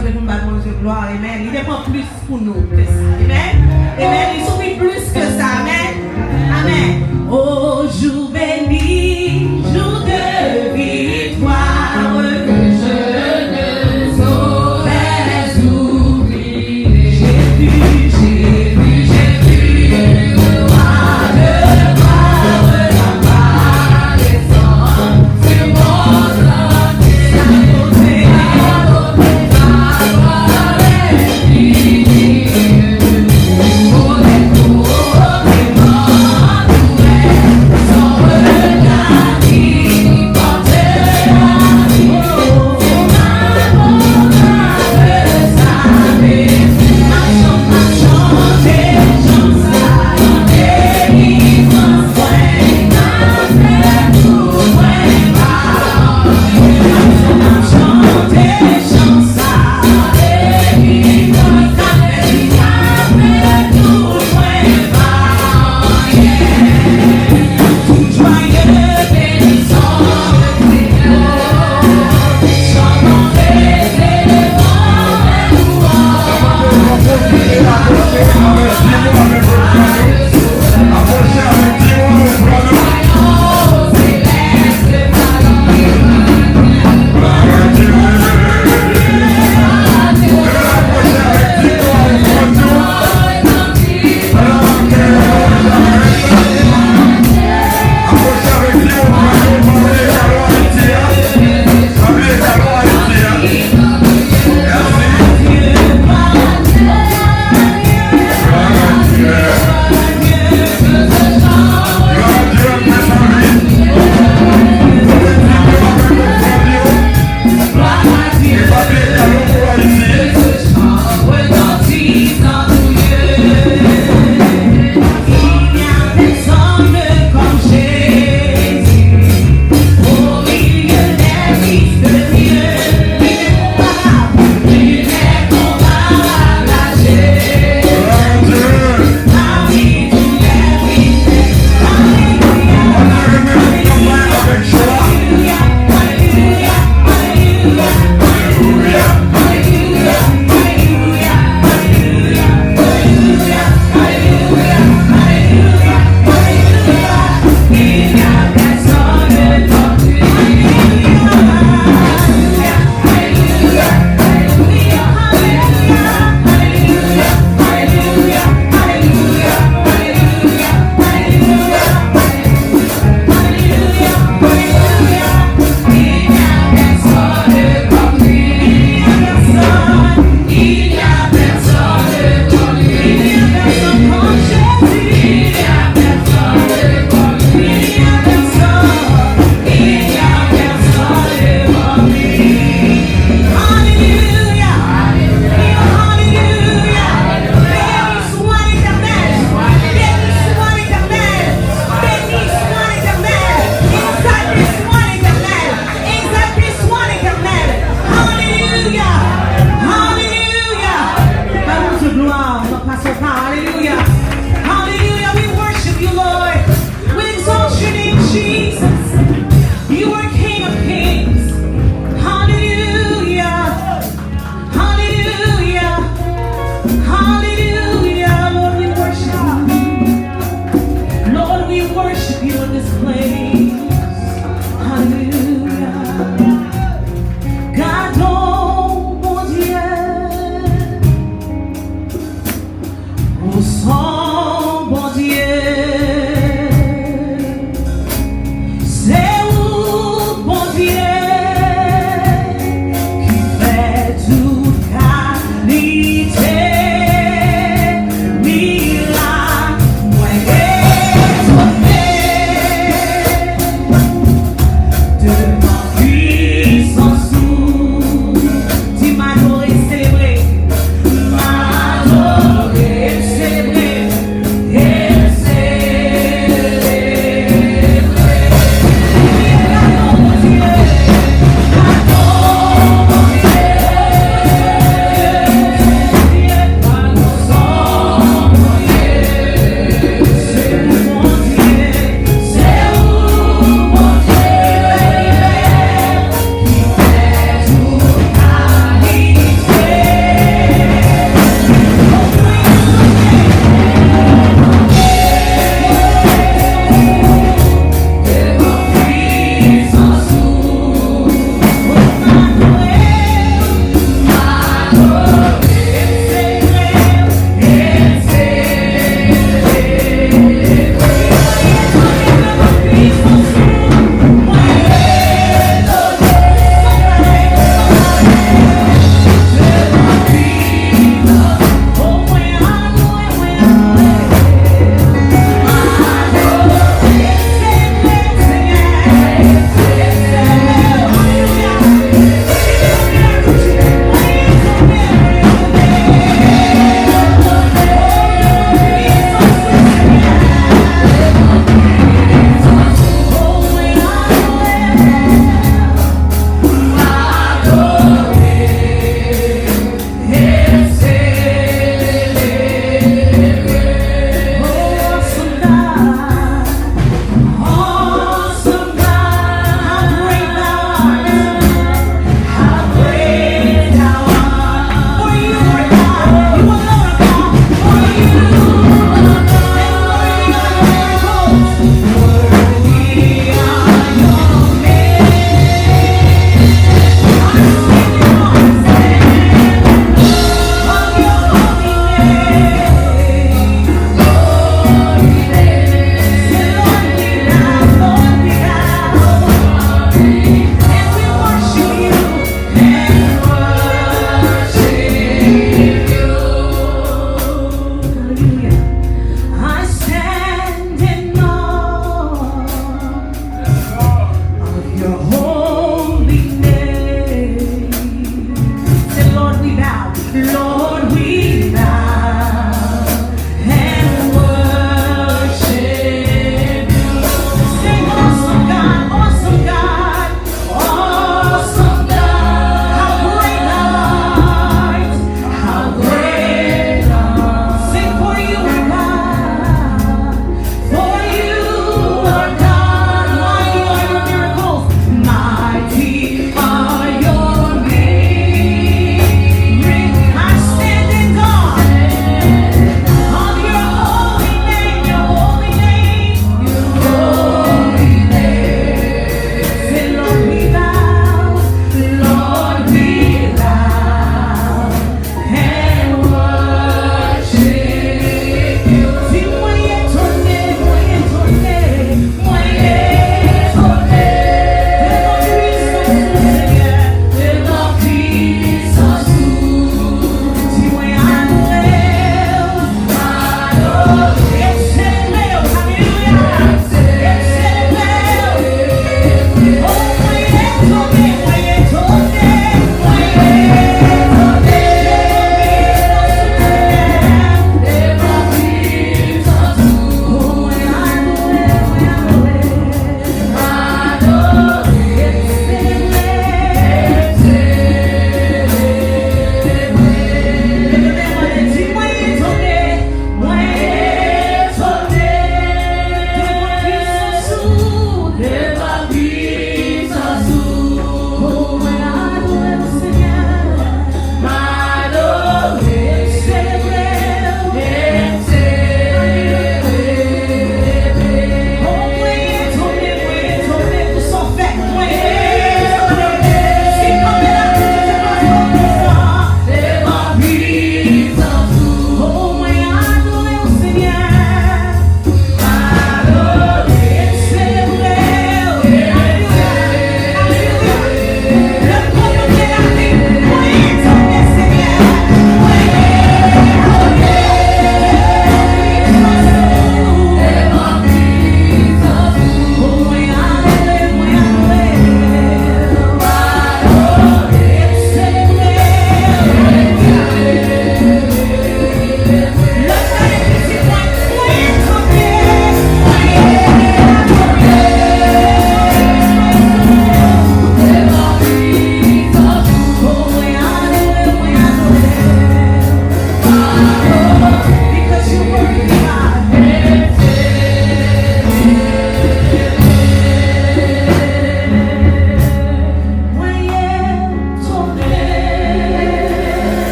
que nous battons de gloire. Amen. Il dépend plus pour nous. Amen. Amen. Il suffit plus que ça. Amen. Amen. Oh, jour béni, jour de victoire, que je ne saurais oublier. J'ai vu le roi de gloire, la descendre sur mon sentier. Célébrer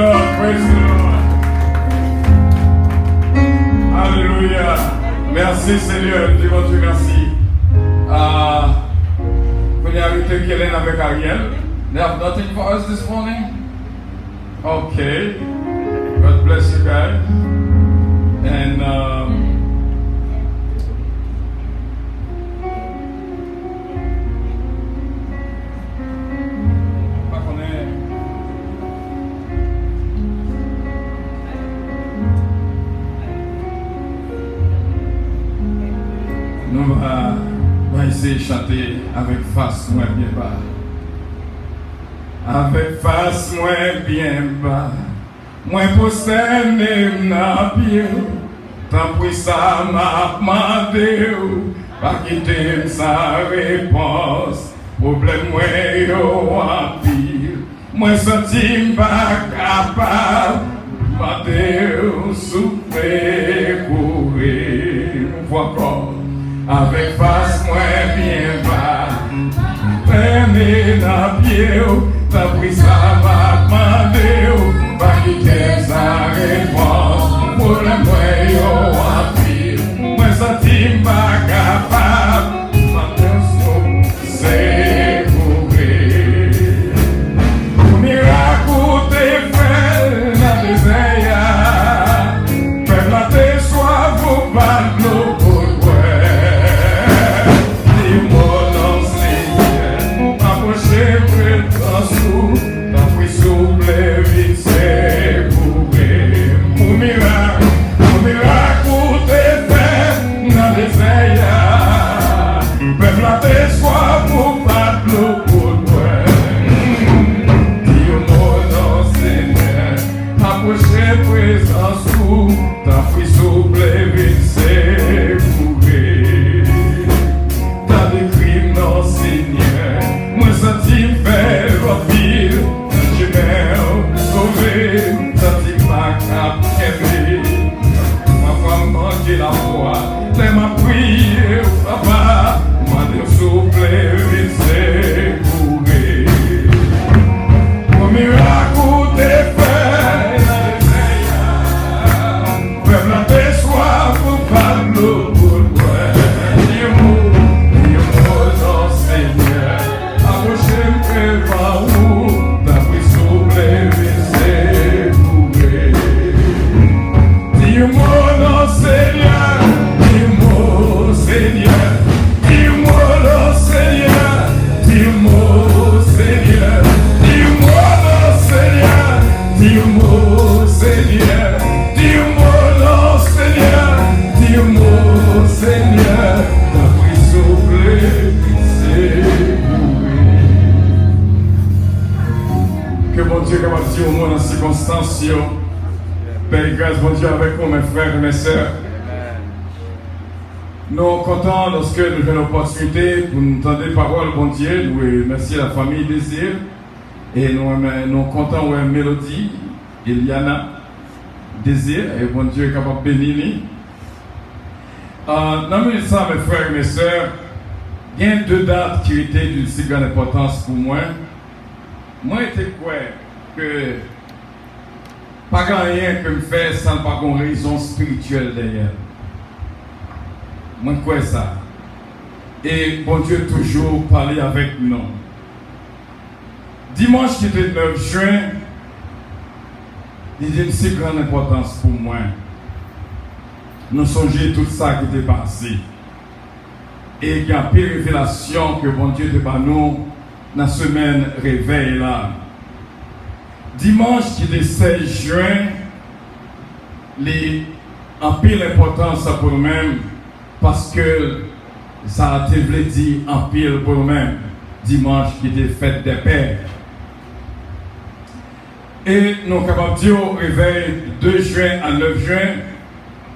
Lord, praise the Lord. Alléluia. Merci Seigneur, Dieu merci. Vous avez arrêté Kellen avec Ariel. They have nothing for us this morning? Okay. God bless you guys. And nous va essayer de chanter avec face moins bien bas. Avec face moins bien bas. Moins prosterné n'a pied. Tant pis ça m'a demandé. Pas quitter sa réponse. Problème moins yo en pile. Moins senti pas capable. Demander souffrir courir. On voit encore. Avec face moins bien bas, peine dans pied, t'as pris ça m'a demandé, pas quitter sa réponse, pour le moyen en pile, moi senti pas capable, maintenant c'est courir. Pour miracle t'es fait dans les airs, faire la tes soif pour pas l'eau. Père, grâce, bon Dieu, avec vous, mes frères et mes sœurs. Nous sommes contents lorsque nous avons l'opportunité pour nous entendre parole, bon Dieu. Nous remercions la famille Désir. Et nous sommes contents de la mélodie, Eliana, Désir, et bon Dieu est capable de bénir. Dans le ça, mes frères et mes sœurs, il y a deux dates qui étaient d'une si grande importance pour moi. Moi, j'étais quoi que pas rien que me faire sans pas une raison spirituelle derrière. Moi, quoi ça? Et bon Dieu toujours parler avec nous. Dimanche qui était 9 juin, il y a une si grande importance pour moi. Nous songeons tout ça qui était passé. Et il y a une révélation que bon Dieu te bat nous dans la semaine réveil là. Dimanche qui est 16 juin, en pile importance pour nous-mêmes parce que ça a été dit en pile pour nous-mêmes. Dimanche qui était fête des pères. Et nous sommes capables de dire au réveil 2 juin à 9 juin,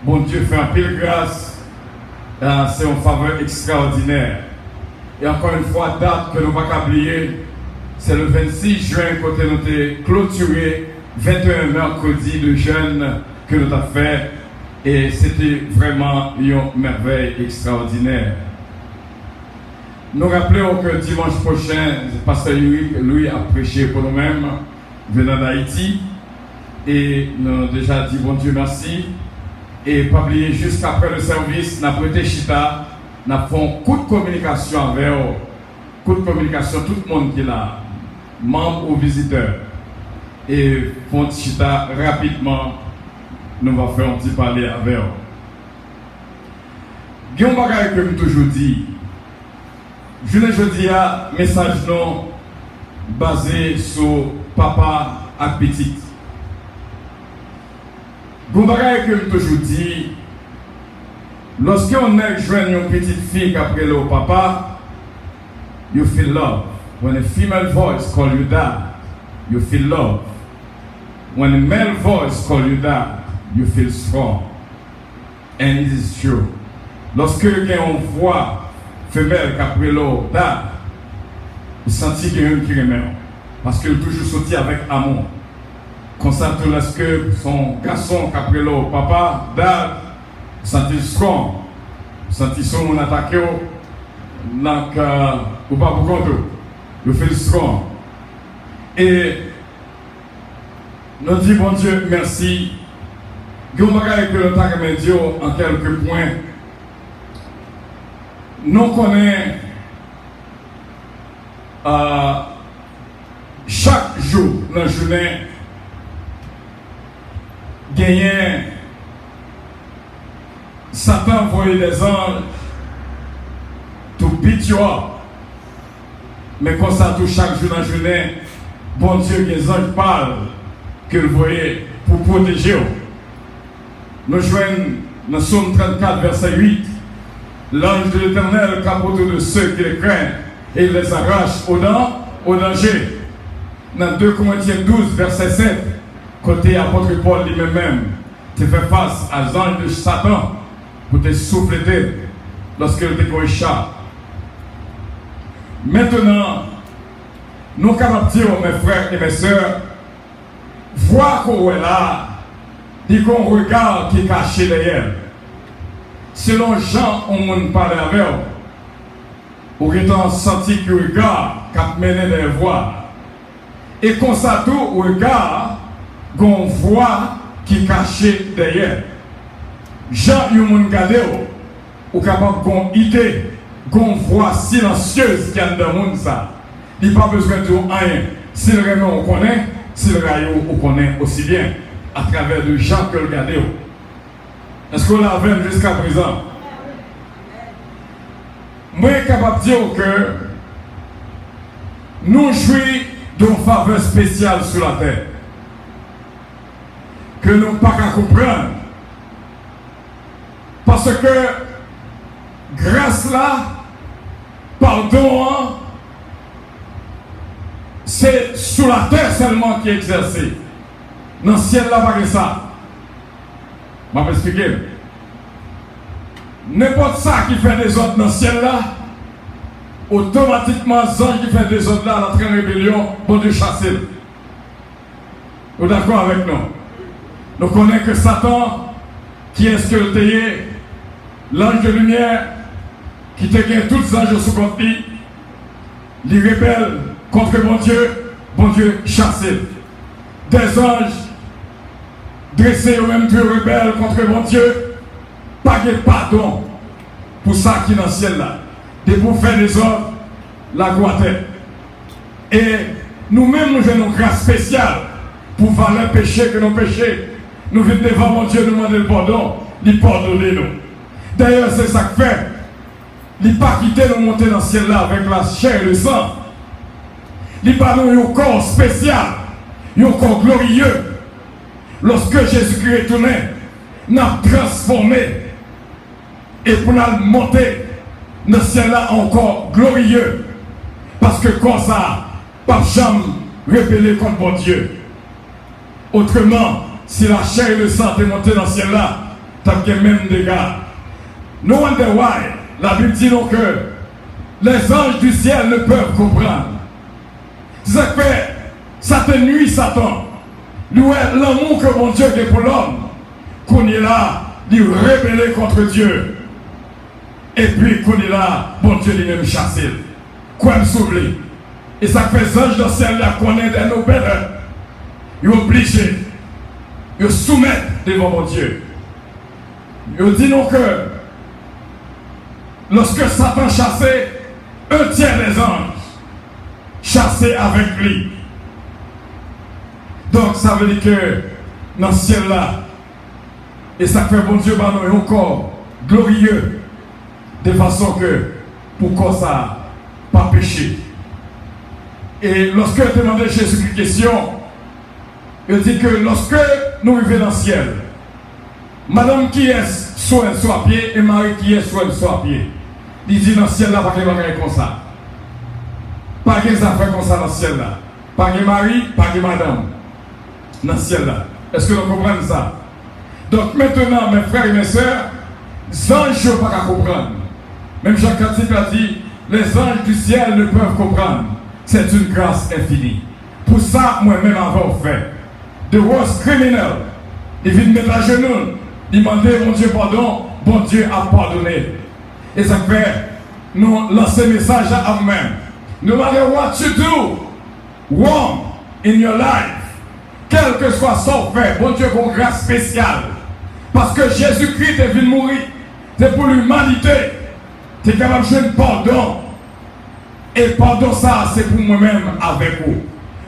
bon Dieu fait un pile grâce, c'est une faveur extraordinaire. Et encore une fois, date que nous ne pouvons pas oublier, c'est le 26 juin quand nous avons clôturé 21 mercredis de jeûne que nous avons fait. Et c'était vraiment une merveille extraordinaire. Nous rappelons que dimanche prochain, Pasteur Louis a prêché pour nous-mêmes, venant d'Haïti. Et nous avons déjà dit bon Dieu merci. Et pas oublier, jusqu'après le service, nous avons prêté chita, nous avons fait un coup de communication avec eux. Coup de communication, tout le monde qui est là, membres ou visiteurs. Et pour chita rapidement, nous allons faire un petit parler avec eux. Il y a un bagage que je toujours dit. Je ne dis un message non basé sur papa et petit. Il y a un bagage que je toujours dit. Lorsqu'on est jeune une petite fille qui a pris le papa, you feel love. When a female voice call you dad, you feel love. When a male voice call you dad, you feel strong. And it is true. Lorsque on voit femelle qui a pris l'eau dad, vous sentez qu'il y a un qui remet. Parce qu'il est toujours sorti avec amour. Comme ça, lorsque son garçon qui a pris l'eau papa, dad, vous sentez strong. Vous sentez son attaqué, donc, ou pas pour compte. Vous feel strong. Et nous disons, bon Dieu, merci. Je vais vous dire en quelques points. Nous connaissons chaque jour dans la journée gagner Satan envoyé des anges to beat you up. Mais comme ça tout chaque jour dans la journée, bon Dieu, les anges parlent que vous voyez pour protéger. Nous joignons dans Psaume 34 verset 8. L'ange de l'Éternel capote de ceux qui les craignent et il les arrache au danger. Dans 2 Corinthiens 12, verset 7, côté apôtre Paul lui-même, tu fais face à l'ange de Satan pour te souffler lorsque tu te échappe. Maintenant, nous sommes capables de dire, mes frères et mes sœurs, voir qu'on est là, et qu'on regarde qui est caché derrière. Selon Jean, on ne parle avec eux. Ou étant senti que le regard qui a mené des voies. Et qu'on s'attend au regard qu'on voit qui est caché derrière. Jean, il y a un gardé ou capable qu'on idée, qu'on voit silencieuse qui est dans le monde. Il n'y a pas besoin de rien. Si le rayon on connaît, si le rayon on connaît aussi bien à travers de Jean que le gardé. Est-ce qu'on l'a vu jusqu'à présent? Moi, je suis capable de dire que nous jouissons d'une faveur spéciale sur la terre. Que nous ne pouvons pas comprendre. Parce que grâce là, pardon, c'est sur la terre seulement qui est exercé. Dans le ciel là, pas que ça. Je vais m'expliquer. N'importe ça qui fait des autres dans le ciel là, automatiquement, les anges qui fait des autres là, l'entrée en rébellion, bon Dieu chasser. Vous êtes d'accord avec nous? Nous connaissons que Satan, qui est ce que le théier, l'ange de lumière, qui te gagne tous les anges sous contre lui, les rebelles contre bon Dieu chassé. Des anges dressés au même Dieu rebelles contre mon Dieu, pas de pardon pour ça qui est dans le ciel là. Et pour faire des ordres, la gloire-tête. Et nous-mêmes, nous avons une grâce spéciale pour voir le péché que nous péchons. Nous venons devant mon Dieu demander le pardon, il pardonne nous. D'ailleurs, c'est ça que fait. Il n'a pas quitté nous monter dans le ciel là avec la chair et le sang. Il n'a pas nous un corps spécial, un corps glorieux. Lorsque Jésus-Christ est tourné, nous avons transformé et pour nous monter dans le ciel là encore glorieux. Parce que comme ça, pas jamais rebellé contre mon Dieu. Autrement, si la chair et le sang étaient montés dans le ciel là, tu as même des gars. No wonder why. La Bible dit donc que les anges du ciel ne peuvent comprendre. C'est ça que ça te nuit, Satan. L'amour que mon Dieu a pour l'homme, qu'on est là, il rebelle contre Dieu. Et puis qu'on est là, bon Dieu lui-même chassé. Quoi me sauver? Et ça fait les anges dans le ciel là qu'on est dans nos belles. Ils sont obligés ils soumettent devant mon Dieu. Ils disent non que lorsque Satan chassait un tiers des anges, chassé avec lui. Donc ça veut dire que dans le ciel là, et ça fait bon Dieu bah, nous, encore glorieux, de façon que pourquoi ça pas péché. Et lorsque je demandais Jésus une question, il dit que lorsque nous vivons dans le ciel, madame qui est soit elle soit à pied et Marie qui est soit elle soit à pied. Il dit dans le ciel là, pas de bagaille comme ça. Pas de affaires comme ça dans le ciel là. Pas de mari, pas de madame. Dans le ciel là. Est-ce que vous comprenez ça? Donc maintenant, mes frères et mes sœurs, les anges ne peuvent pas comprendre. Même Jean Catique a dit, les anges du ciel ne peuvent comprendre. C'est une grâce infinie. Pour ça, moi-même avant fait. The worst criminal, il vient mettre à genoux, il demande mon Dieu pardon, bon Dieu a pardonné. Et ça fait, nous lancer un message à nous-mêmes. No matter what you do wrong in your life, quel que soit son fait, bon Dieu a une grâce spéciale. Parce que Jésus-Christ est venu mourir. C'est pour l'humanité. Tu es capable de jouer pardon. Et pardon ça, c'est pour moi-même avec vous.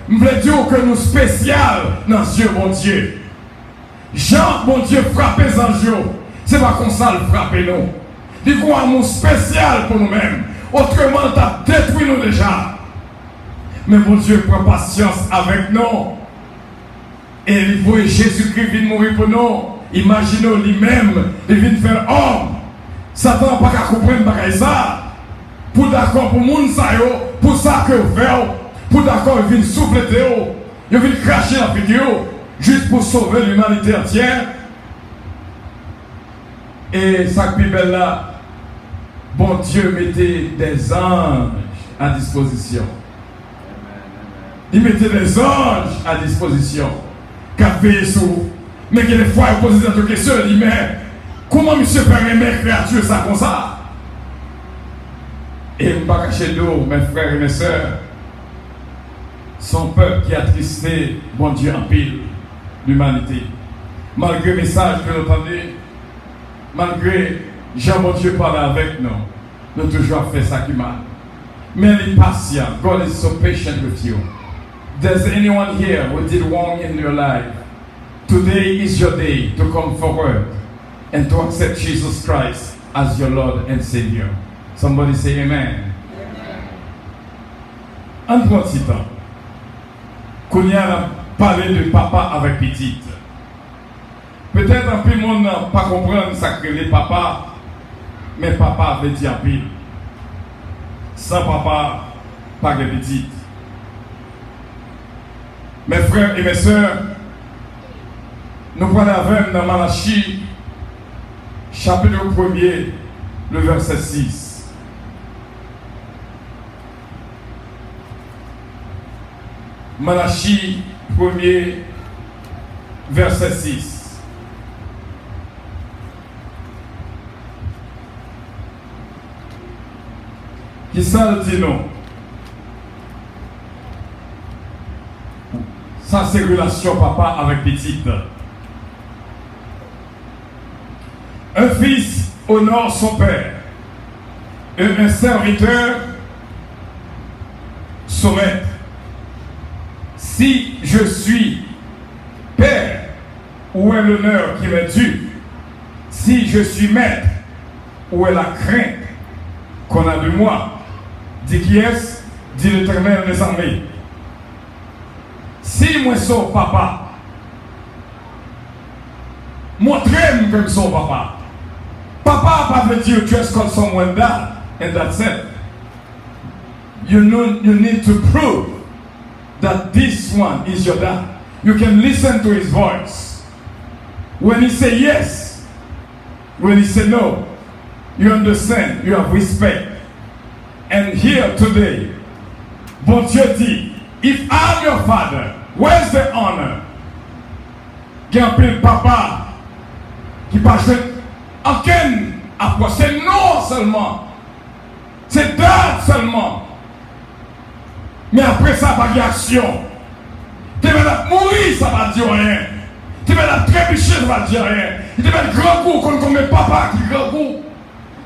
Je veux dire que nous spécial dans Dieu, bon Dieu. Jean, bon Dieu, frappez en Dieu. C'est pas comme ça le frapper nous. Il faut un amour spécial pour nous-mêmes. Autrement, tu as détruit nous déjà. Mais bon Dieu, prend patience avec nous. Et il faut Jésus-Christ vient mourir pour nous. Imaginez lui-même, il vient faire homme. Satan n'a pas qu'à comprendre ça. Pour d'accord pour moun sa yo, pour ça que vous faites, pour d'accord il vient souffler il vient cracher la vidéo, juste pour sauver l'humanité entière. Et ça qui est belle là, bon Dieu mettait des anges à disposition. Il mettait des anges à disposition. Qu'a fait sur. Mais que des fois il pose cette question, il dit mais comment monsieur peut aimer créature ça comme ça? Et je ne vais pas cacher d'eau, mes frères et mes sœurs, son peuple qui a attristé, bon Dieu, en pile, l'humanité. Malgré le message que nous entendons, malgré Jean, bon Dieu, parle avec nous, nous avons toujours fait ça qui mal. Mais il est patient. God is so patient with you. There's anyone here who did wrong in your life? Today is your day to come forward and to accept Jesus Christ as your Lord and Savior. Somebody say amen. En trois temps, qu'on y a parlé de papa avec petite. Peut-être un peu de monde n'a pas comprendre ça que les papas, mais papa veut dire pile. Sans papa, pas de petite. Mes frères et mes sœurs, nous prenons avec dans Malachie, chapitre 1er, le verset 6. Malachie 1er, verset 6. Qui ça le dit non? Ça c'est relation papa avec petite. Un fils honore son père et un serviteur son maître. Si je suis père, où est l'honneur qui m'est dû? Si je suis maître, où est la crainte qu'on a de moi? Dit qui est-ce? Dit l'Éternel des armées. Si moi son papa, montrez-moi que son papa. Papa pas veut dire just call someone dad, and that's it. You need to prove that this one is your dad. You can listen to his voice. When he say yes, when he say no, you understand, you have respect. And here today, bon Dieu dit, if I'm your father, where's the honor? Qui appelle papa, qui passe aucun approche, c'est non seulement, c'est dad seulement. Mais après ça, pas d'action. Tu vas mourir, ça va dire rien. Tu vas trébucher, ça va dire rien. Il devait être grand coup, comme papa qui est grand coup.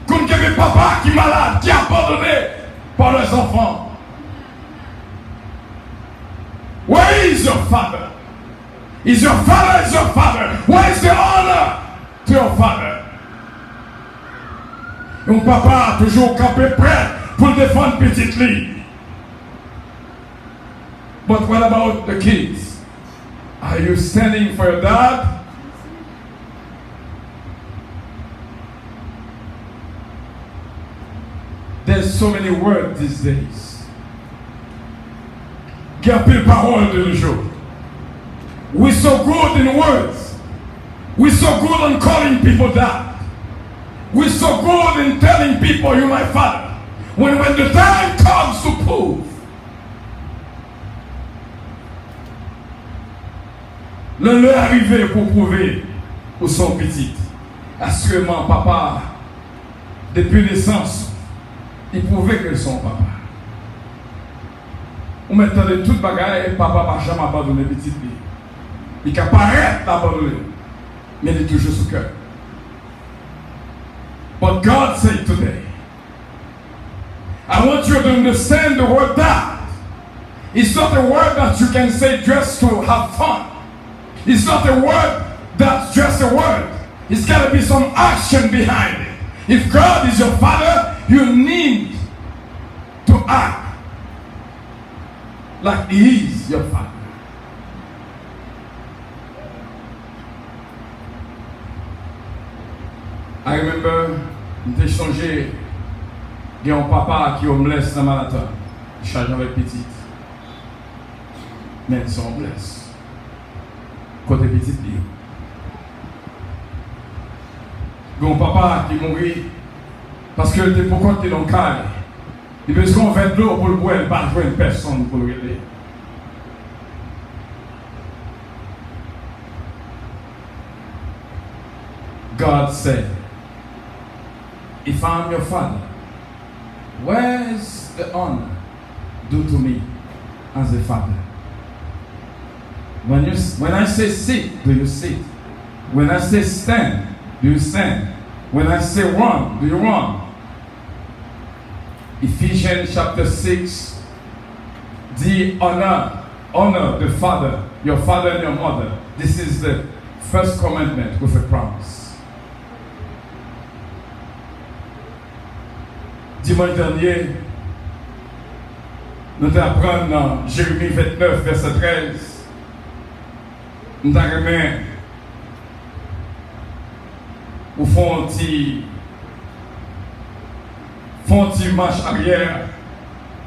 Comme qu'il y avait papa qui est malade, qui est abandonné par leurs enfants. Where is your father? Is your father your father? Where is the honor to your father? Mon papa a toujours campé prêt pour défendre petite lit. But what about the kids? Are you standing for your dad? There's so many words these days. Gardez parole de nos jours. We're so good in words. We're so good on calling people dad. We're so good in telling people you're my father. When the time comes to prove, le arrivé pour prouver où sont petites. Assurément, papa, depuis naissance, il prouvait que son papa. On m'entendait toute bagaille, papa n'a jamais abandonné petite fille. Il peut paraître abandonné, mais il est toujours sous cœur. But God said today, I want you to understand the word that. It's not a word that you can say just to have fun. It's not a word that's just a word. It's got to be some action behind it. If God is your father, you need to act like He is your father. I remember, j'ai changé, il y a un papa qui est homeless dans Manhattan. Il change avec petite. Mais ils sont homeless. Côté petite vie. Il y a un papa qui est mort parce que était pour compter dans le caille. Il a besoin de l'eau pour le boire, il n'a pas joué une personne pour le aider. God said, if I'm your father, where's the honor due to me as a father? When I say sit, do you sit? When I say stand, do you stand? When I say run, do you run? Ephesians chapter 6, the honor the father, your father and your mother. This is the first commandment with a promise. Dimanche dernier, nous apprenons dans Jérémie 29, verset 13. Nous avons au fond de marche arrière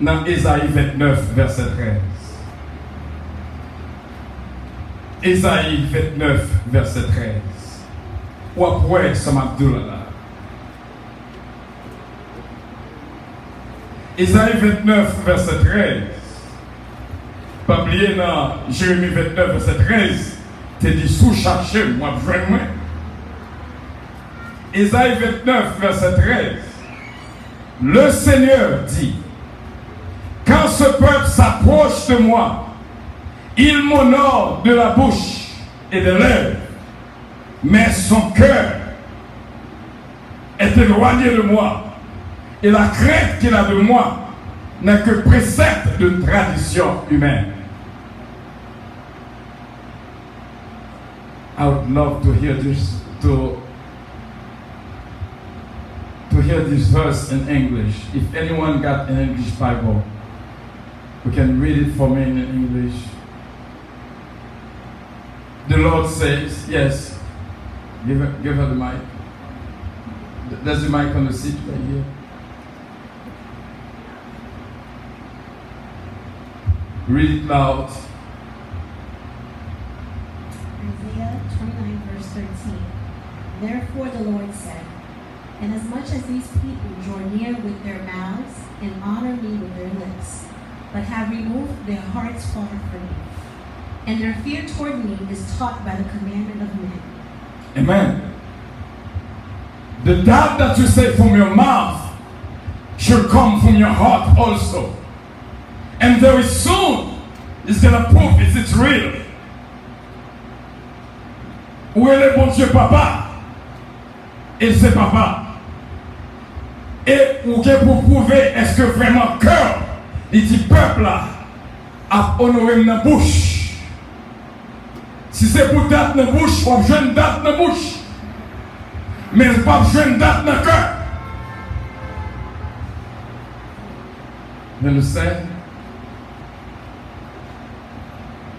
dans Ésaïe 29, verset 13. Ésaïe 29, verset 13. Ou après, ça m'a dit là. Ésaïe 29, verset 13. Pas oublier dans Jérémie 29, verset 13. Tu dis sous-chercher, moi, besoin. Ésaïe 29, verset 13. Le Seigneur dit, quand ce peuple s'approche de moi, il m'honore de la bouche et de lèvres, mais son cœur est éloigné de moi. Et la crainte qu'il a de moi n'est que précepte de tradition humaine. I would love to hear this, to hear this verse in English. If anyone got an English Bible, you can read it for me in English. The Lord says, yes, give her the mic. There's the mic on the seat right here. Read it loud. Isaiah 29, verse 13. Therefore the Lord said, inasmuch as these people draw near with their mouths and honor me with their lips, but have removed their hearts far from me, and their fear toward me is taught by the commandment of men. Amen. The doubt that you say from your mouth should come from your heart also. And very soon, it's going to prove it's real. Où est le bon Dieu papa? Et c'est papa. Et ou que pour prouver est-ce que vraiment cœur, il dit peuple là, a honoré dans la bouche. Si c'est pour date dans la bouche, on jeune date dans la bouche. Mais pas jeune date dans le cœur. You understand?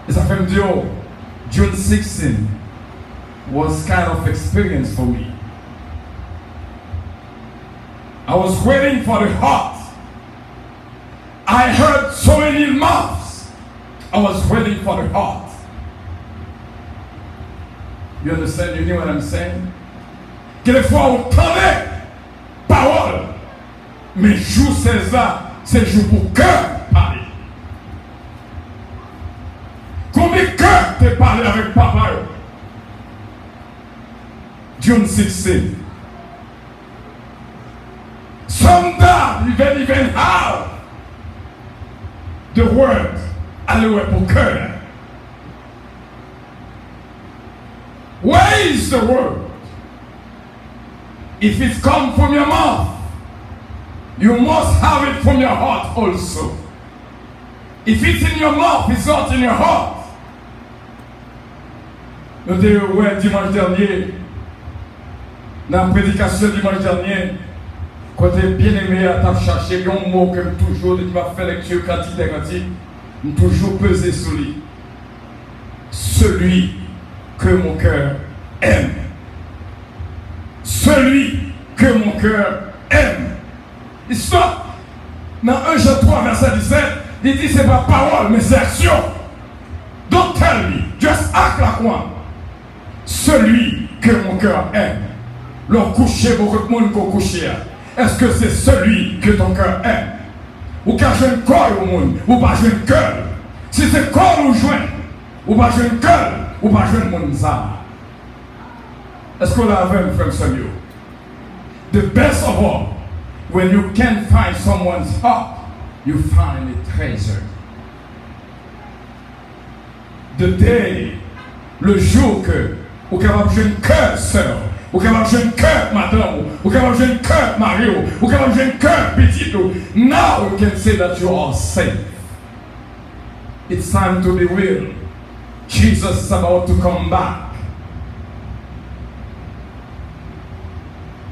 It's a from June 16 was kind of experience for me. I was waiting for the heart. I heard so many mouths. I was waiting for the heart. You understand? You know what I'm saying? Quelquefois on entendait parole, mais jour César, c'est jour pour cœur parler. Combien de cœur t'es parlé avec papa? June 16. Sometimes even how the word alloué pour cœur. Where is the word? If it comes from your mouth, you must have it from your heart also. If it's in your mouth, it's not in your heart. Nous avons dit dimanche dernier, dans la prédication dimanche dernier, quand tu es bien aimé à t'as cherché un mot que toujours, tu m'as fait lecture quantité, toujours pesé sur lui. Celui que mon cœur aime. Celui que mon cœur aime. Il stop. Dans 1 Jean 3, verset 17, il dit c'est pas parole, mais c'est action. Don't tell me, just act like one. Celui que mon cœur aime. L'on couché, beaucoup de monde qu'on couché. Est-ce que c'est celui que ton cœur aime? Ou qu'à jouer un corps au monde, ou pas jouer un cœur. Si c'est corps ou joint, ou pas jouer un cœur, ou pas jouer un monde ça. Est-ce qu'on a un frère Samuel? The best of all, when you can't find someone's heart, you find a treasure. The day, le jour que, ou capable de jouer un cœur sœur, ou capable de jouer un cœur madame, ou capable de jouer un cœur mari, ou capable de jouer un cœur petit, now you can say that you are safe. It's time to be real. Jesus is about to come back.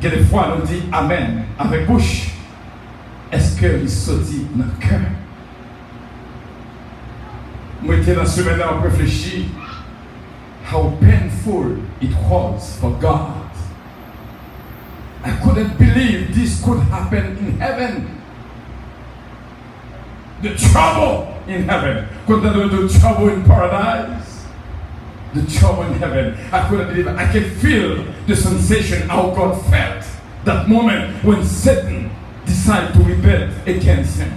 Quelquefois, on dit Amen avec bouche. Est-ce qu'il se dit dans le cœur? Moi, j'étais dans ce semaine à réfléchir how painful it was for God. I couldn't believe this could happen in heaven. The trouble in heaven. Couldn't do the trouble in paradise. The trouble in heaven. I couldn't believe it. I can feel the sensation how God felt that moment when Satan decided to rebel against him.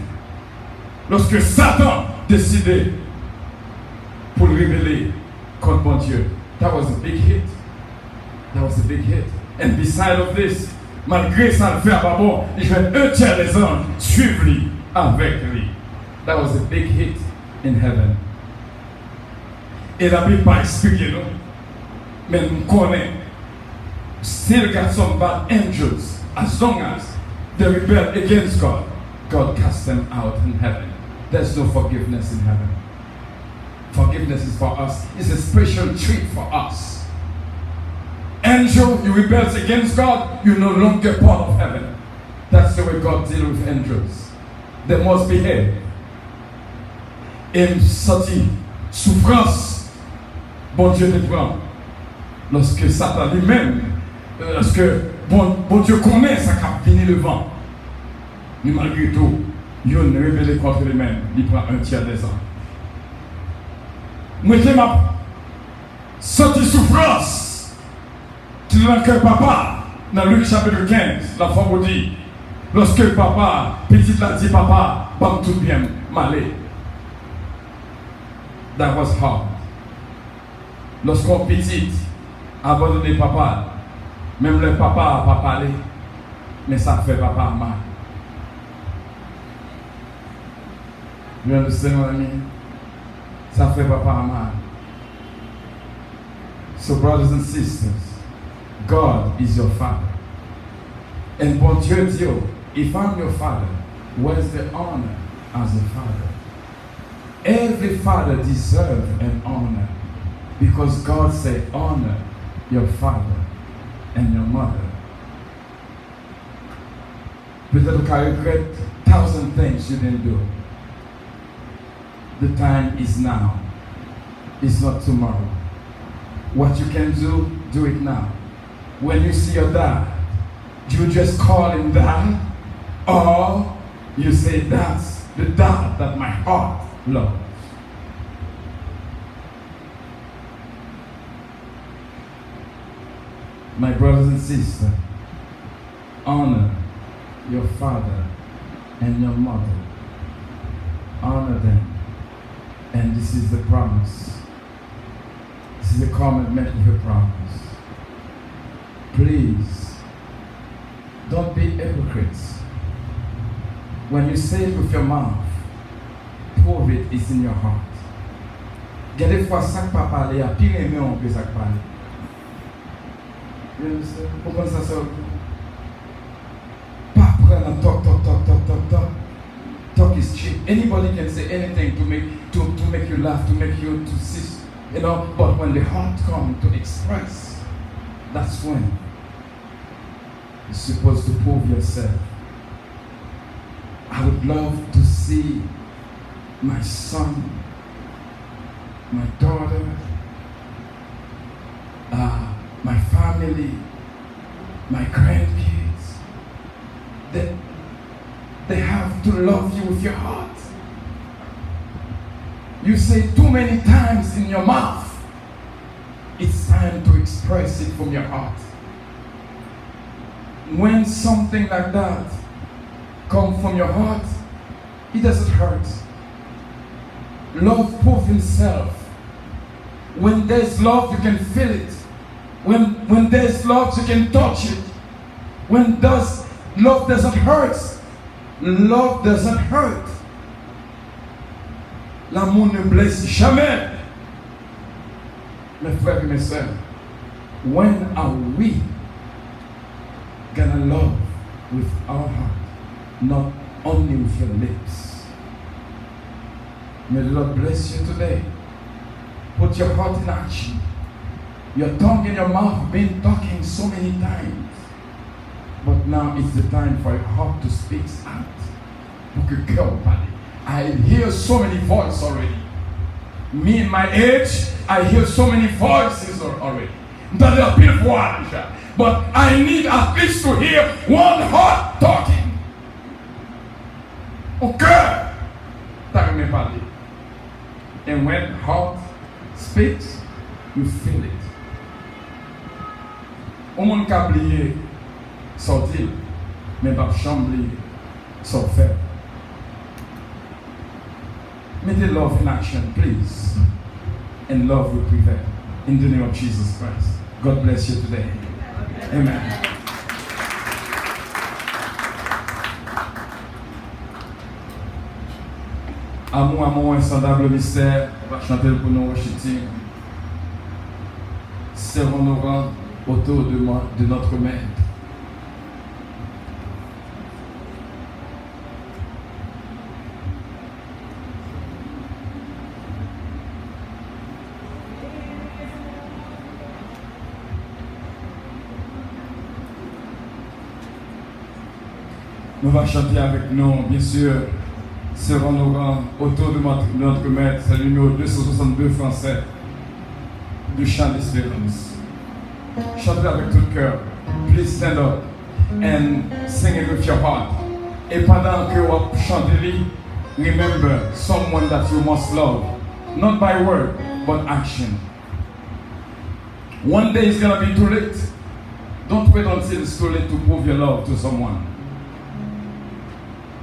Lorsque Satan décidait pour le révéler contre mon Dieu. That was a big hit. That was a big hit. And beside of this, malgré ça le fait à bon, il jouait un tiers des anges suivre lui avec lui. That was a big hit in heaven. Et la Bible pas expliqué nous, mais nous connaissons. Still got some bad angels. As long as they rebel against God, God cast them out in heaven. There's no forgiveness in heaven. Forgiveness is for us. It's a special treat for us. Angel, you rebel against God, you're no longer part of heaven. That's the way God deals with angels. They must behave. Et sorti souffrance, bon Dieu te prend. Lorsque Satan lui-même, lorsque bon Dieu connaît ça qui a fini le vent, mais malgré tout, il a révélé contre lui-même, il prend un tiers des ans. Moi, j'ai ma sorti souffrance, tu dans le cœur papa, dans Luc chapitre 15, la femme vous dit, lorsque papa, petite l'a dit papa, bam tout bien, malé. That was hard. Lorsqu'on petit, abandonné papa, même le papa n'a pas parlé, mais ça fait papa mal. You understand what I mean? Ça fait papa mal. So, brothers and sisters, God is your Father. And bon Dieu dit, if I'm your Father, where's the honor as a father? Every father deserves an honor because God said, honor your father and your mother. Peut-être qu'à regret 1,000 things you didn't do. The time is now. It's not tomorrow. What you can do it now. When you see your dad, you just call him dad, or you say that's the dad that my heart loves. My brothers and sisters, honor your father and your mother. Honor them. And this is the promise. This is the commitment of a promise. Please, don't be hypocrites. When you say it with your mouth, prove it is in your heart. Gade fois ça que papa parle, a pire aimé on peut ça parler. You understand? Pourquoi ça sort? Pas prendre talk. Talk is cheap. Anybody can say anything to make you laugh, to make you to see, you know. But when the heart comes to express, that's when you're supposed to prove yourself. I would love to see my son, my daughter, my family, my grandkids. They have to love you with your heart. You say too many times in your mouth. It's time to express it from your heart. When something like that comes from your heart, it doesn't hurt. Love proves himself. When there's love, you can feel it. When there's love, you can touch it. When love doesn't hurt. Love doesn't hurt. L'amour ne blesse jamais. Mes frères et mes sœurs, when are we gonna love with our heart, not only with your lips? May the Lord bless you today. Put your heart in action. Your tongue and your mouth have been talking so many times. But now it's the time for your heart to speak out. I hear so many voices already. Me in my age, I hear so many voices already. But I need at least to hear one heart talking. Okay. And when heart speaks, you feel it. On monde qui a oublié sortir, mais pas chambler sans faire. Mettez love in action, please. And love will prevail. In the name of Jesus Christ. God bless you today. Amen. Amour, insondable mystère. On va chanter pour nous Washington. Serrons nos rangs autour de notre Maître. Nous allons chanter avec nous, bien sûr, serrons nos rangs autour de notre Maître. C'est le numéro 262 français du chant d'espérance. Chantez avec tout le cœur. Please stand up and sing it with your heart. Et pendant que vous chantez, remember someone that you must love. Not by word, but action. One day it's going to be too late. Don't wait until it's too late to prove your love to someone.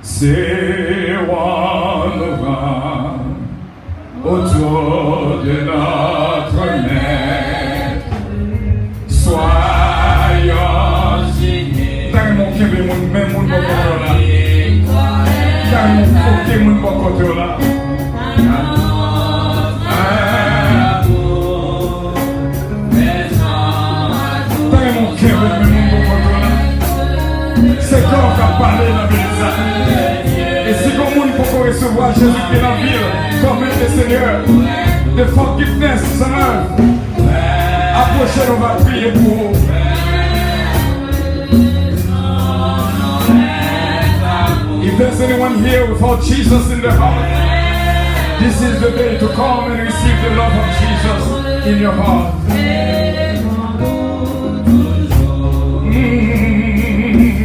Serrons nos rangs autour de notre Maître. Soyons unis. Car mon cœur est mon même mon là. Car mon cœur est mon côté là. Amour, C'est quand on a parlé dans l'église. Et si comme monde pour recevoir Jésus qui est dans la ville, comme le Seigneur, de forgiveness, Seigneur, approchez, on va prier pour vous. If there's anyone here without Jesus in their heart, this is the day to come and receive the love of Jesus in your heart.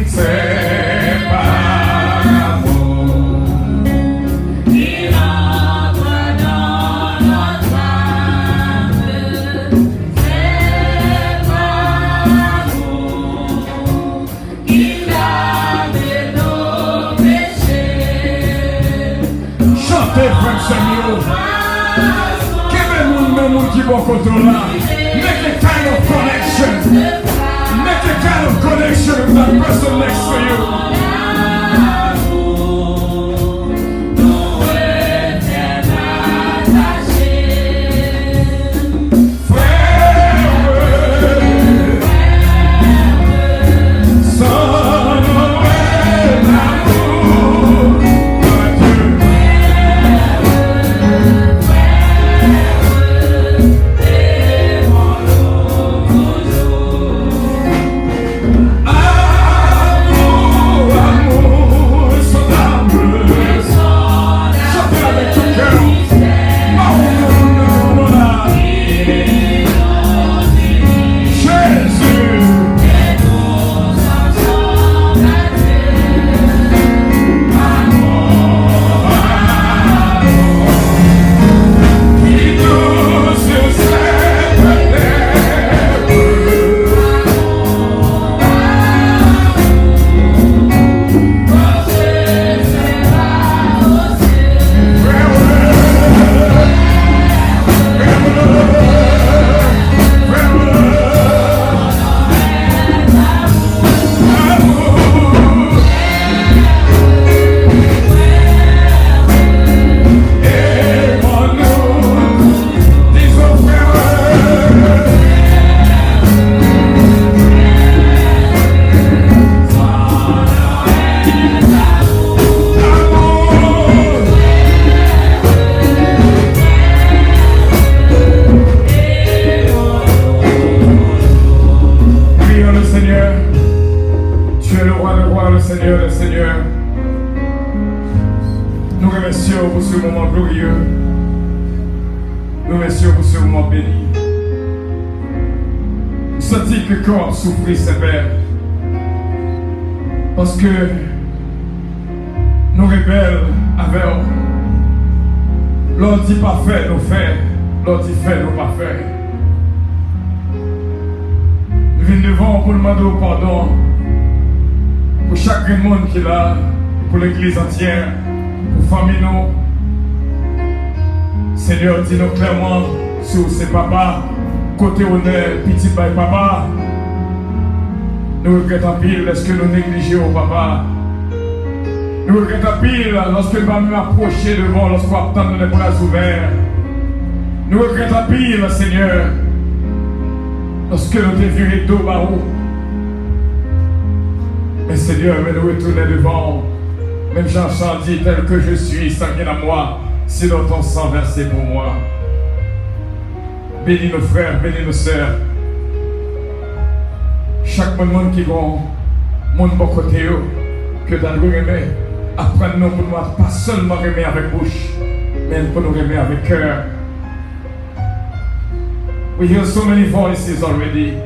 C'est pas l'amour qui entre dans notre âme. C'est pas l'amour qui lave nos péchés. Chantez, frère Samuel. Quel est le monde qui va contrôler? Make a kind of connection. Make a kind of connection with that person next to you. Pour ce moment glorieux. Nous remercions pour ce moment béni. Nous sentons que le corps souffrit sévère. Parce que nous rebelles avec l'on dit pas fait, nous fait. L'on dit fait, nous pas fait. Nous venons devant pour demander pardon pour chaque monde qui est là, pour l'église entière, pour famille nous. Seigneur, dis-nous clairement sur ces papas, côté honneur, petit bail papa. Nous regrettons pile lorsque nous négligeons papa. Nous regrettons pile lorsque nous nous approcher devant, lorsqu'on attend les bras ouverts. Nous regrettons pile, Seigneur, lorsque nous te virons dos bas haut. Mais Seigneur, mais nous retournons devant. Même Jean dit, tel que je suis, sans rien à moi, sinon ton sang versé pour moi. Bénis nos frères, bénis nos sœurs. Chaque monde qui va, mon bon côté, que dans le remet, apprends-nous pour nous pas seulement remet avec bouche, mais pour nous remet avec cœur. We hear so many voices already.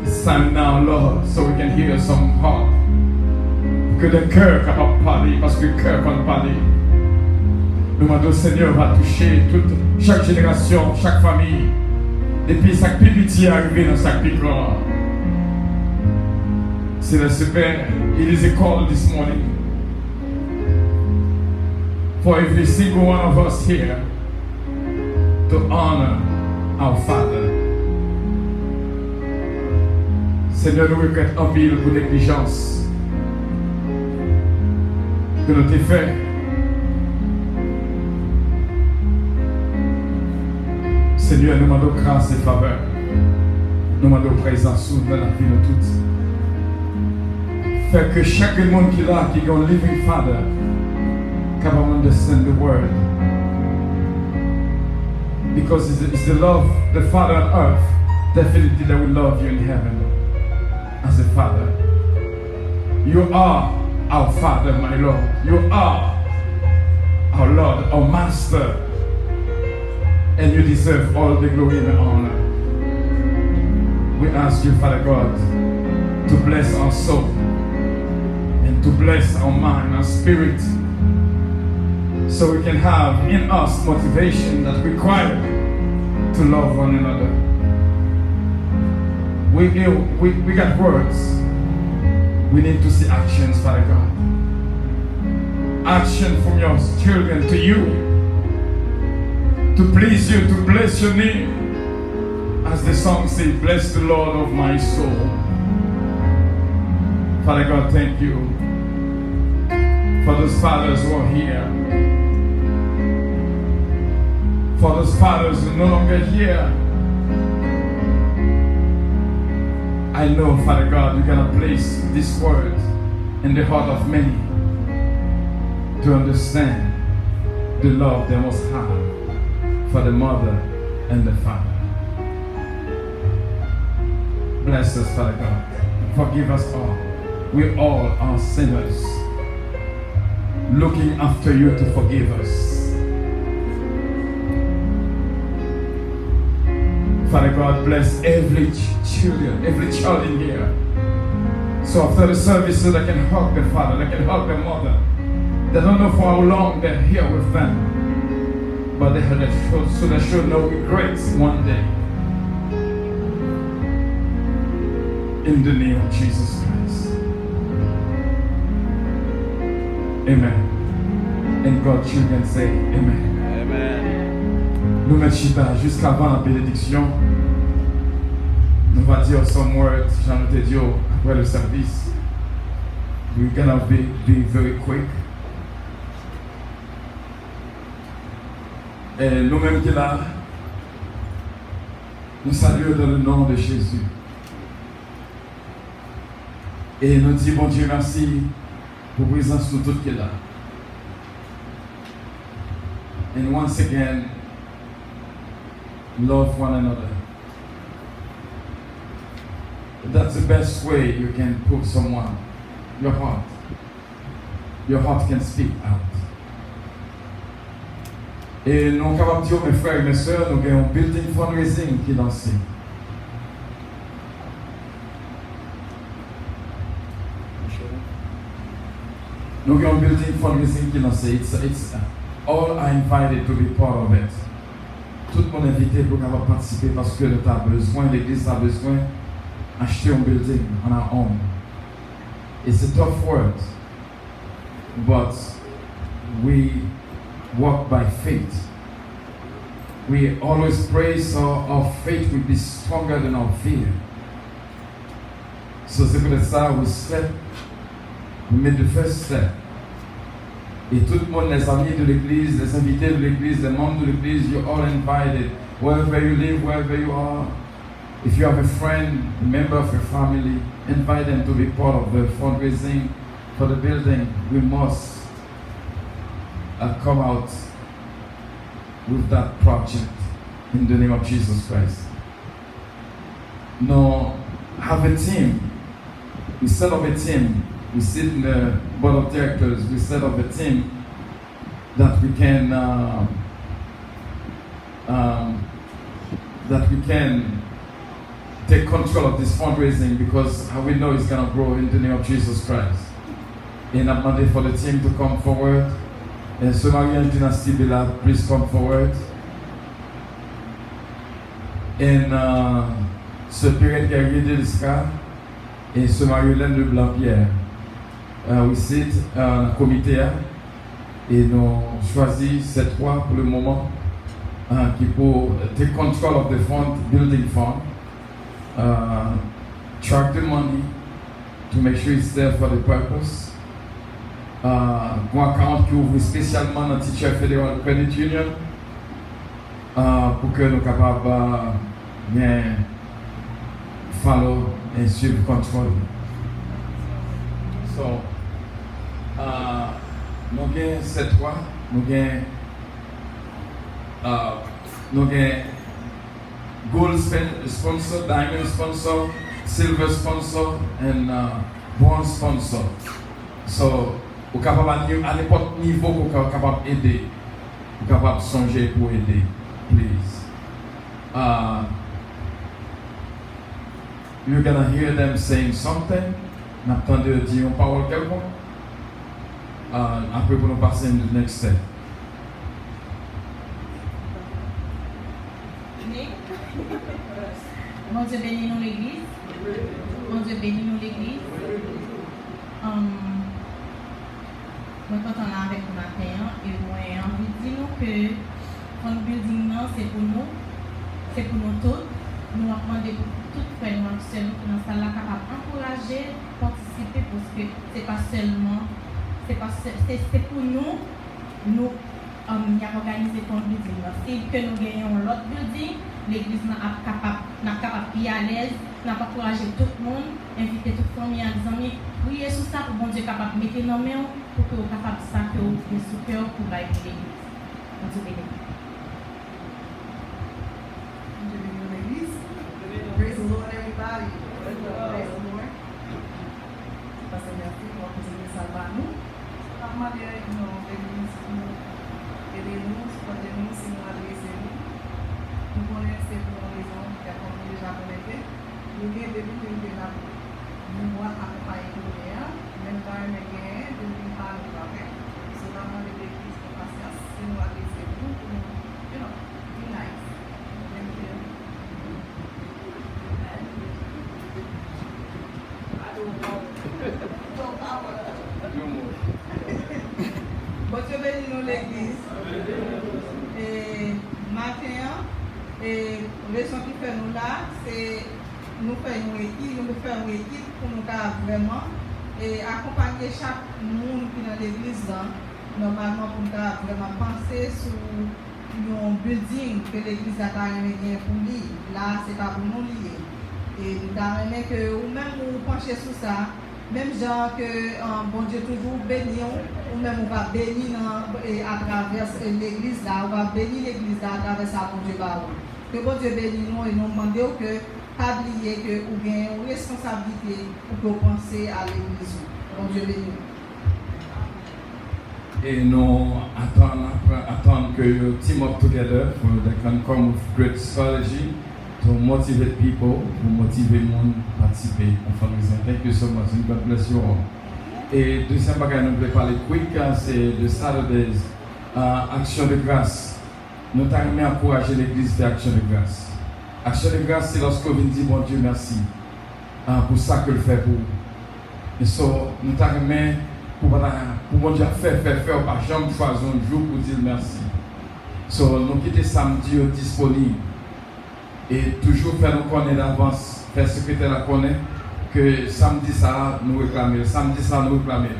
It's time now, Lord, so we can hear some heart. Que le cœur est capable de parler, parce que le cœur peut parler. Nous demandons, Seigneur, va toucher chaque génération, chaque famille, depuis chaque petit arrivé dans chaque plus grand. C'est le Père, il is called this morning for every single one of us here to honor our Father. Seigneur, nous regrettons en pile pour négligence que nous t'ai fait. Seigneur, nous demandons grâce et faveur. Nous demandons présence dans la vie de toutes. Fait que chaque monde qui est là, qui est un living father, capable understand the word. Because it's the love, the Father on earth, definitely that will love you in heaven as a father. You are our Father, my Lord. You are our Lord, our Master. And you deserve all the glory and honor. We ask you, Father God, to bless our soul and to bless our mind, our spirit, so we can have in us motivation that's required to love one another. We got words. We need to see actions, Father God. Action from your children to you, to please you, to bless your name. As the song says, bless the Lord of my soul. Father God, thank you for those fathers who are here. For those fathers who are no longer here. I know, Father God, you're going to place this word in the heart of many to understand the love they must have for the mother and the father. Bless us, Father God. Forgive us all. We all are sinners, looking after you to forgive us. Father God, bless every child in here. So after the service, so they can hug their father, they can hug their mother. They don't know for how long they're here with them, but they should know regrets one day. In the name of Jesus Christ. Amen. And God, children say amen. Amen. Nous mettons chita jusqu'avant la bénédiction. Nous va dire some words, j'en ai dit après le service. We're gonna be very quick. Et nous-mêmes qui là, nous saluons dans le nom de Jésus. Et nous disons, bon Dieu, merci pour la présence de tout qui est là. And once again, love one another. That's the best way you can put someone, your heart. Your heart can speak out. Et nous sommes capables de dire, mes frères et mes sœurs, nous avons un building fundraising qui est lancé. Nous avons un building fundraising qui est lancé. It's all are invited to be part of it. Tout le monde est invité pour participer parce que l'État a besoin, l'Église a besoin d'acheter un building on our own. It's a tough word, but we walk by faith. We always pray so our faith will be stronger than our fear. So c'est pour ça we made the first step. Et tout le monde, les amis de l'église, les invités de l'église, les membres de l'église, you're all invited. Wherever you live, wherever you are. If you have a friend, a member of your family, invite them to be part of the fundraising for the building. We must come out with that project in the name of Jesus Christ. Now, have a team. We set up a team. We sit in the board of directors. We set up a team that we can take control of this fundraising because we know it's going to grow in the name of Jesus Christ. And I'm demanding for the team to come forward. And so Marianne Dynasty Bella, please come forward. And ce Pierre Guerrier de l'Isca et ce Marie-Hélène de Blanc-Pierre. We sit dans le comité et nous choisi ces trois pour le moment qui pour take control of the fund, building fund, track the money to make sure it's there for the purpose. Un account qui ouvre spécialement dans Teacher Federal Credit Union pour que nous capables bien et suivre le contrôle. So, nous avons cette fois, nous avons gold sponsor, diamond sponsor, silver sponsor, and bronze sponsor. So, vous êtes capable à n'importe quel niveau, vous êtes capable d'aider. Vous êtes capable de songer pour aider. Please. You're gonna hear them saying something. N'attendez de dire une parole quelconque. Après, pour nous passer to the next step. Mon Dieu bénit nous l'église. Mon Dieu bénit nous l'église. Moi, quand on est avec nous matin, et moi, j'ai envie de dire que le building, c'est pour nous. C'est pour nous tous. Nous avons demandé pour toutes les frères nous pour nous capables d'encourager, participer, parce que c'est pas seulement, c'est pour nous, nous avons organisé ton building. Si que nous gagnons l'autre building, l'église n'est capable d'y aller, n'a pas encouragé tout le monde, inviter toute la famille, les amis, prier sur ça pour bon Dieu capable de mettre nos mains pour que vous capable de ça que vous êtes super pour l'église. Bon Dieu béni. Praise the Lord, everybody. Praise the Lord. Pastor Merci, on va continuer ça par nous. Par manière, nous aidez-nous, supportez-nous, si nous adressez-nous. Nous connaissons pour une raison qui a comme déjà connecté. Nous avons depuis que nous avons nous accompagner nous même temps, mais bien, nous avons pas nous faire. C'est vraiment l'église pour patience. Si nous adressez-nous, pour nous, be nice. Thank you. Bon Dieu bénit nous l'église. Et matin, et raison qui fait nous là, c'est nous faisons une équipe pour nous vraiment et accompagner chaque monde qui est dans l'église là, normalement pour nous vraiment penser sur un building que l'église a gagné pour lui. Là, c'est pas pour nous lier. Et nous avons que ou même nous pencher sur ça, même genre que bon Dieu toujours béni, ou même on va bénir à travers l'église là, on va bénir l'église là à travers ça, bon Dieu va. Que bon Dieu bénisse nous et nous demandons que pas oublier que ou bien une responsabilité pour penser à l'église. Bon Dieu bénisse. Et nous attendons que you team up together for they can come with great strategy to motivate people, pour motiver les gens à participer au fundraising. Thank you so much. God bless you all. Et deuxième bagage, nous voulons parler quick, c'est de Saturdays, Action de grâce. Nous t'avons encouragé l'église à faire Action de grâce. Action de grâce, c'est lorsque vous dites, bon Dieu, merci pour ça que le fait pour vous. Et so, nous t'avons pour mon Dieu faire, par jamais choisir un jour pour dire merci. So, nous quittons samedi disponible. Et toujours faire nous connaître d'avance, faire secrétaire la connaître, que samedi ça nous réclamer, samedi ça nous réclamer.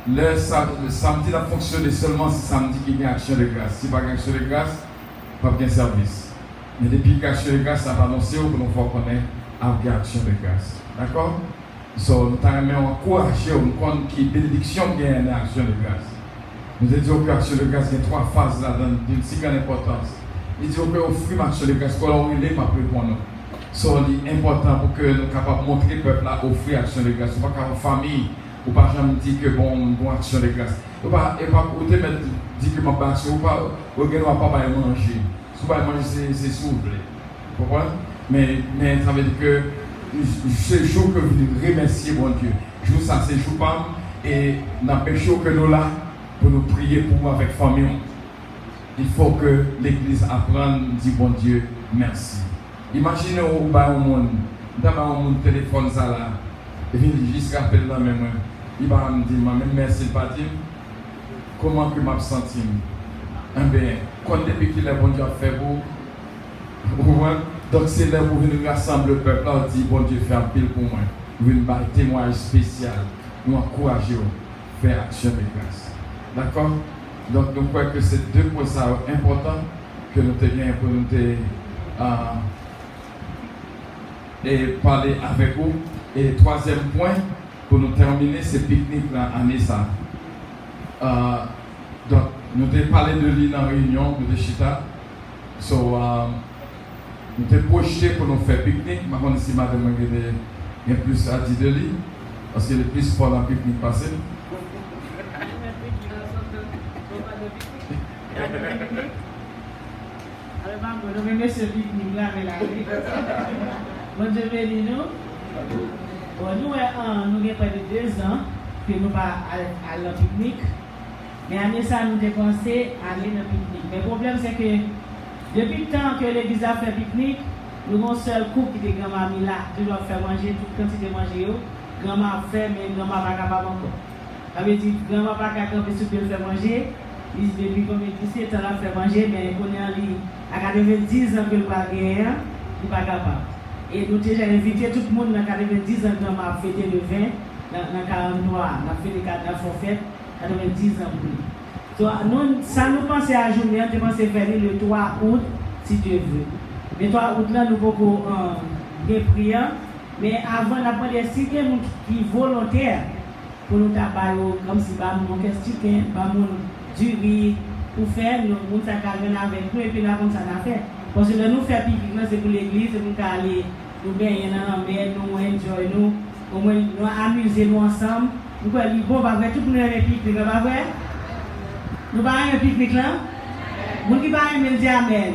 Le samedi a fonctionné seulement si samedi qui y a action de grâce. Si pas action de grâce, pas de service. Mais depuis qu'action de grâce, ça va annoncer pour nous faire connaître avec action de grâce. D'accord? So, nous t'avons encouragé, nous connaissons qui bénédiction gagne dans l'action de grâce. Nous disons que l'action de grâce, il y a 3 phases là-dedans, d'une si grande importance. Il dit qu'on peut offrir l'action de grâce, qu'on ne l'a pas pris pour nous. So, c'est important pour que nous soyons capables de montrer le peuple à offrir l'action de grâce. Nous ne pouvons pas faire famille, ou pas jamais dire que bon action de grâce. Ou pas dire que ma action, ou pas manger. Si vous ne manger, c'est souffle. Vous comprenez? Mais ça veut dire que c'est le jour que vous remerciez mon Dieu. Jour ça, c'est jour pas. Et n'empêchons que nous là pour nous prier pour nous avec famille. Il faut que l'église apprenne, dit bon Dieu, merci. Imaginez au bas au monde, dans mon téléphone ça là, et puis jusqu'à appeler dans mes mains. Il va me dire, même merci le patin, comment que m'a senti? Eh bien, quand depuis qu'il est bon Dieu a fait pour donc c'est là où nous rassemble le peuple, là, dit bon Dieu fait un pile pour moi. Vous venez un témoignage spécial, nous encourager à faire action de grâce. D'accord? Donc nous croyons que c'est 2 points importants que nous devons pour nous et parler avec vous. Et troisième point, pour nous terminer, c'est pique-nique là, à Nissa. Donc, nous avons parlé de lui dans la réunion de Chita. So, nous avons projeté pour nous faire pique-nique. Je ne sais pas si madame a plus à dire de lui, parce qu'il est plus fort dans le pique-nique passé. Alors, je vais ce pique-nique là, mais là. Bon, je vais dire nous. Bon, nous avons près de 2 ans que nous pas à la pique-nique. Mais année ça, nous avons pensé à aller dans le pique-nique. Mais le problème, c'est que depuis le temps que l'église a fait pique-nique, nous avons un seul couple qui est grand-maman là, qui doit faire manger toute quantité de manger. Grand-maman fait, mais grand-maman pas capable encore. Ça veut dire que grand-maman pas capable de faire manger. Il dit depuis combien de temps il a fait manger, mais on est en ligne. À 90 ans que le pas gagné, il n'est pas capable. Et nous avons déjà invité tout le monde dans 90 ans que m'a fêté le 20 dans le calendrier noir. On a fait les 4 fêtes 90 ans pour lui. Donc, ça nous pensait à journée, on pensait faire le 3 août, si Dieu veut. Le 3 août, là, nous pouvons des prières. Mais avant, on a demandé si quelqu'un qui est volontaire pour nous taper, comme si nous avons question, du riz, pour faire, nous avons avec nous et puis nous avons ça à faire. Parce que nous faisons pique-nique, c'est pour l'église, c'est pour aller nous baigner dans la mer, nous enjoy, nous amuser nous ensemble. Nous allons dire, bon, va faire tout le monde un pique-nique, va vrai? Nous allons un pique-nique là? Nous qui va aimer dire amen.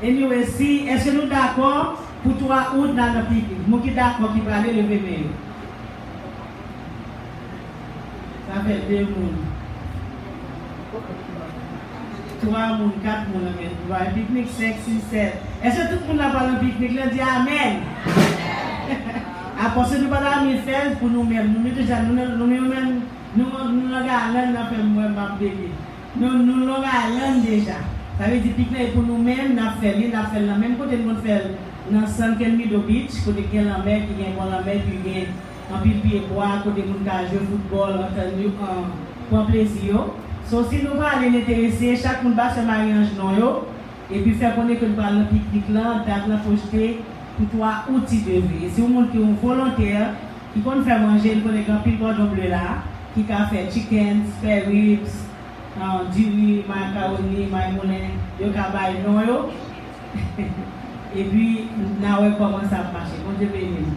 Et nous aussi, est-ce que nous d'accord pour 3 août dans le pique-nique? Nous qui d'accord qui va aller lever main? Ça fait 2 mondes. 3 mondes, 4 mondes, nous allons un pique-nique 5, 6, 7. Est-ce que tout le monde a parlé de pique-nique là? Dit amen. Après, nous allons faire pour nous-mêmes. Nous déjà, nous-mêmes, nous déjà. Ça veut dire pique-nique pour nous-mêmes, nous faisons la même côté nous faisons dans San Kelmido Beach, côté qui est la mer, qui est la mer, qui est en pied bois, côté nous jouer football, pour plaisir. So, si nous allons les intéresser, chaque monde va se marier en genoux et puis faire connaître que nous allons pique-nique là, date la projeter pour 3 août si Dieu veut. Et si vous avez un volontaire qui compte faire manger, il connaît un pile cordon bleu là, qui a fait chicken, spare ribs, du riz, macaroni, maïmonet, yo kabay non yo. Et puis, nous allons comment ça marche. Bon Dieu bénisse.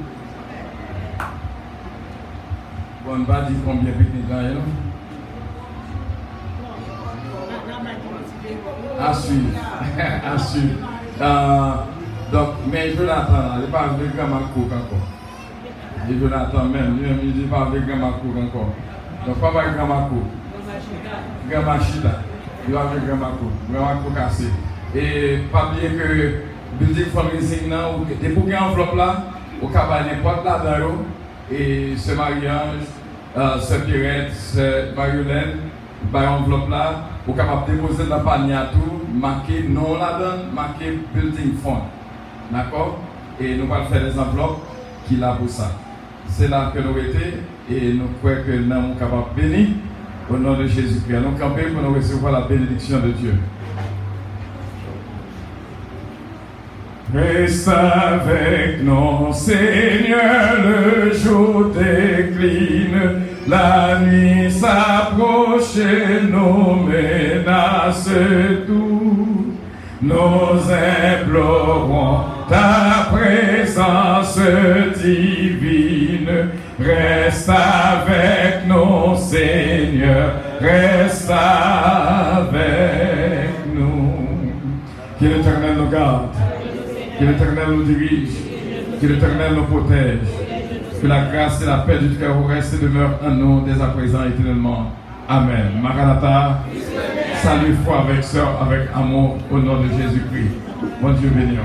Bon, on va dire combien de pique-nique là, non? À suivre. À suivre. Donc, mais Jonathan, il n'est pas avec grand cook encore. Et Jonathan même, il n'est pas avec grand cook encore. Donc, pas avec grand cook. Grand Chita. Il va avec grand cook cassé. Et pas oublier que building fundraising, et pour qu'il y ait une enveloppe là, au cabaret n'importe là dedans et ce mariage, ce Pierrette, ce Mariolène, par enveloppe là, vous êtes capable de déposer dans le panier à tout, marqué non là-dedans, marqué building fund. D'accord? Et nous allons faire des enveloppes qui là pour ça. C'est là que nous étions et nous croyons que nous sommes capables de bénir au nom de Jésus-Christ. Nous camper pour nous recevoir la bénédiction de Dieu. Reste avec nous, Seigneur, le jour décline, la nuit s'approche et nos menaces tout. Nous implorons ta présence divine. Reste avec nous, Seigneur, reste avec nous. Que l'Éternel nous garde. Que l'Éternel nous dirige, que l'Éternel nous protège, que la grâce et la paix du cœur restent et demeurent en nous dès à présent éternellement. Amen. Maranatha, salut foi avec sœur, avec amour au nom de Jésus-Christ. Bon Dieu béni.